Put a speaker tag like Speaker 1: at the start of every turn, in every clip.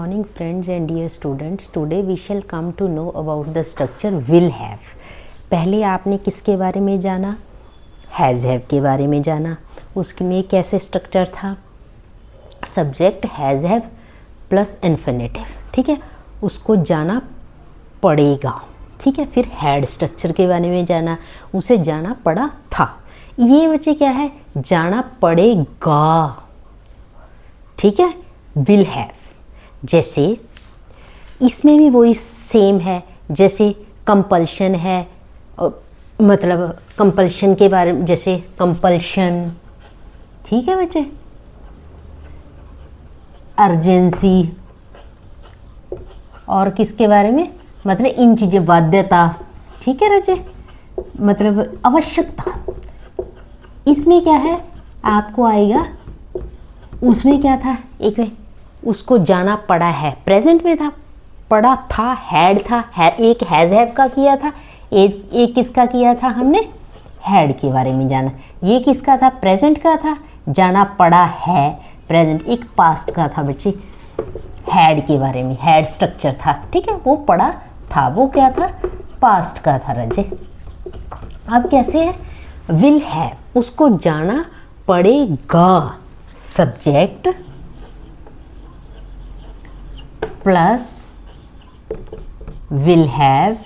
Speaker 1: morning friends and dear students. Today we shall come to know about the structure will have. पहले आपने किसके बारे में जाना? हैज़ हैव के बारे में जाना. उसमें कैसे स्ट्रक्चर था? Subject has have plus infinitive. ठीक है, उसको जाना पड़ेगा. ठीक है, फिर हैड स्ट्रक्चर के बारे में जाना, उसे जाना पड़ा था. ये बच्चे क्या है? जाना पड़ेगा. ठीक है, विल हैव. जैसे इसमें भी वही सेम है, जैसे कंपल्शन है, मतलब कंपल्शन के बारे में, जैसे कंपल्शन. ठीक है बच्चे, अर्जेंसी, और किसके बारे में, मतलब इन चीज़ें, बाध्यता. ठीक है बच्चे, मतलब आवश्यकता. इसमें क्या है आपको आएगा, उसमें क्या था, एक में उसको जाना पड़ा है, प्रेजेंट में था, पड़ा था, हैड था, एक हैज़ हैव का किया था, एक किसका किया था हमने, हैड के बारे में जाना. ये किसका था, प्रेजेंट का था, जाना पड़ा है, प्रेजेंट. एक पास्ट का था बच्चे, हैड के बारे में, हैड स्ट्रक्चर था. ठीक है, वो पड़ा था, वो क्या था, पास्ट का था रजे. अब कैसे है, विल हैव, उसको जाना पड़ेगा. Subject plus will have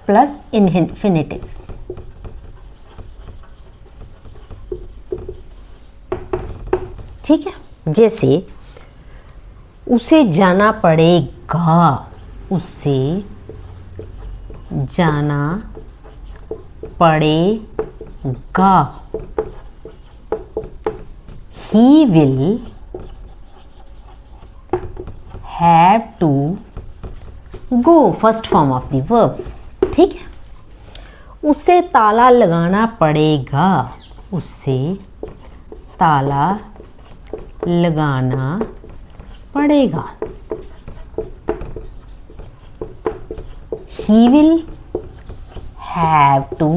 Speaker 1: plus infinitive. ठीक है, जैसे उसे जाना पड़ेगा, उसे जाना पड़ेगा. He will have to go, first form of the verb. ठीक है, उसे ताला लगाना पड़ेगा, उसे ताला लगाना पड़ेगा. He will have to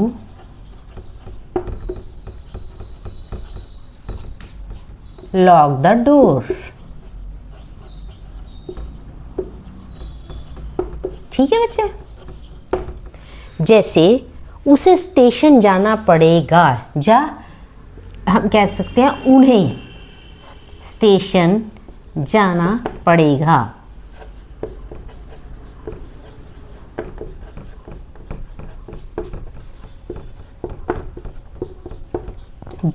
Speaker 1: lock the door. ठीक है बच्चे, जैसे उसे स्टेशन जाना पड़ेगा, हम कह सकते हैं उन्हें स्टेशन जाना पड़ेगा.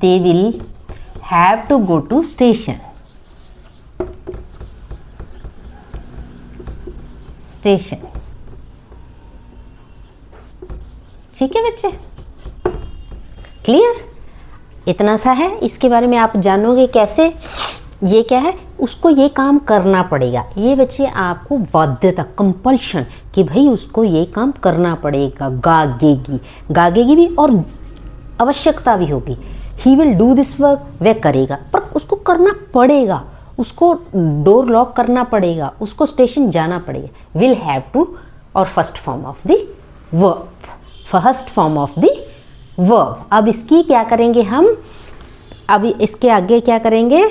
Speaker 1: They will have to go to station. Station. ठीक है बच्चे, क्लियर? इतना सा है. इसके बारे में आप जानोगे कैसे. ये क्या है, उसको ये काम करना पड़ेगा. ये बच्चे आपको बाध्यता, कंपल्शन, कि भाई उसको ये काम करना पड़ेगा. गागेगी, गागेगी भी, और आवश्यकता भी होगी. He will do this work, वह करेगा, पर उसको करना पड़ेगा. उसको डोर लॉक करना पड़ेगा, उसको स्टेशन जाना पड़ेगा. विल हैव टू, और first form of the verb, first form of the verb. अब इसकी क्या करेंगे हम, अभी इसके आगे क्या करेंगे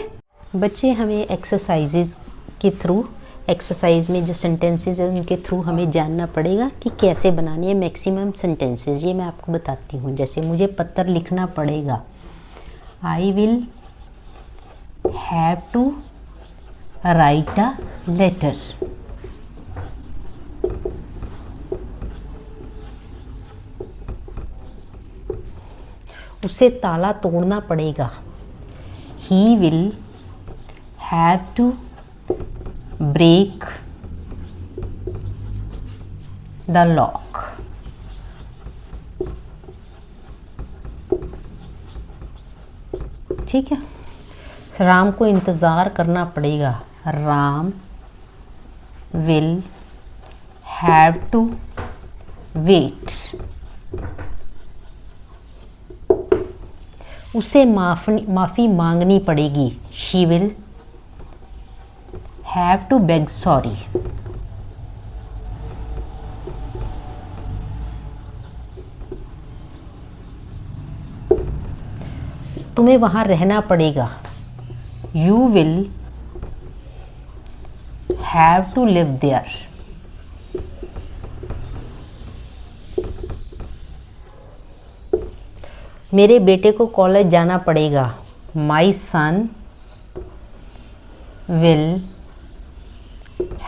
Speaker 1: बच्चे, हमें एक्सरसाइजेज के थ्रू, एक्सरसाइज में जो सेंटेंसेस है उनके थ्रू हमें जानना पड़ेगा कि कैसे बनानी है मैक्सिमम सेंटेंसेस. ये मैं आपको बताती हूँ. जैसे मुझे पत्र लिखना पड़ेगा, I will have to write a letter. उसे ताला तोड़ना पड़ेगा, he will have to break the lock. ठीक है, राम को इंतज़ार करना पड़ेगा, Ram will have to wait. उसे माफ़ी मांगनी पड़ेगी, she will have to beg sorry. तुम्हें वहाँ रहना पड़ेगा, you will have to live there. मेरे बेटे को कॉलेज जाना पड़ेगा। My son will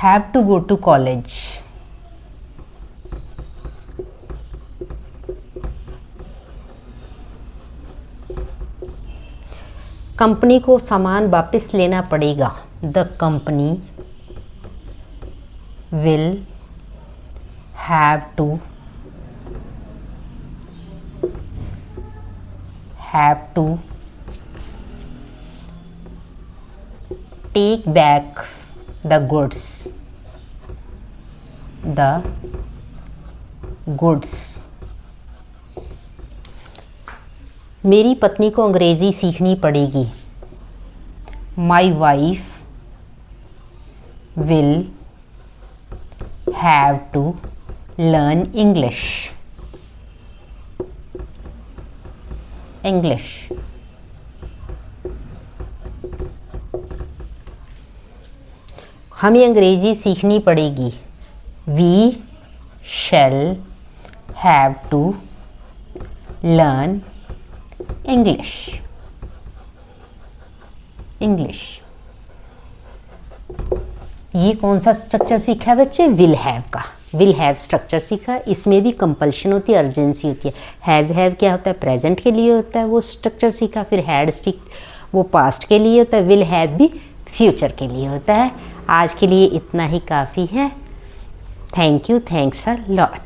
Speaker 1: have to go to college. Company को सामान वापस लेना पड़ेगा। The company will have to take back the goods. मेरी पत्नी को अंग्रेज़ी सीखनी पड़ेगी। My wife will have to learn English. हमें अंग्रेज़ी सीखनी पड़ेगी। We shall have to learn English. ये कौन सा स्ट्रक्चर सीखा है बच्चे? विल हैव का। विल हैव स्ट्रक्चर सीखा। इसमें भी कंपल्शन होती है, अर्जेंसी होती है। हैज़ हैव क्या होता है? प्रेजेंट के लिए होता है, वो स्ट्रक्चर सीखा। फिर हैड स्टिक वो पास्ट के लिए होता है। विल हैव भी फ्यूचर के लिए होता है। आज के लिए इतना ही काफ़ी है। Thank you, thanks a lot.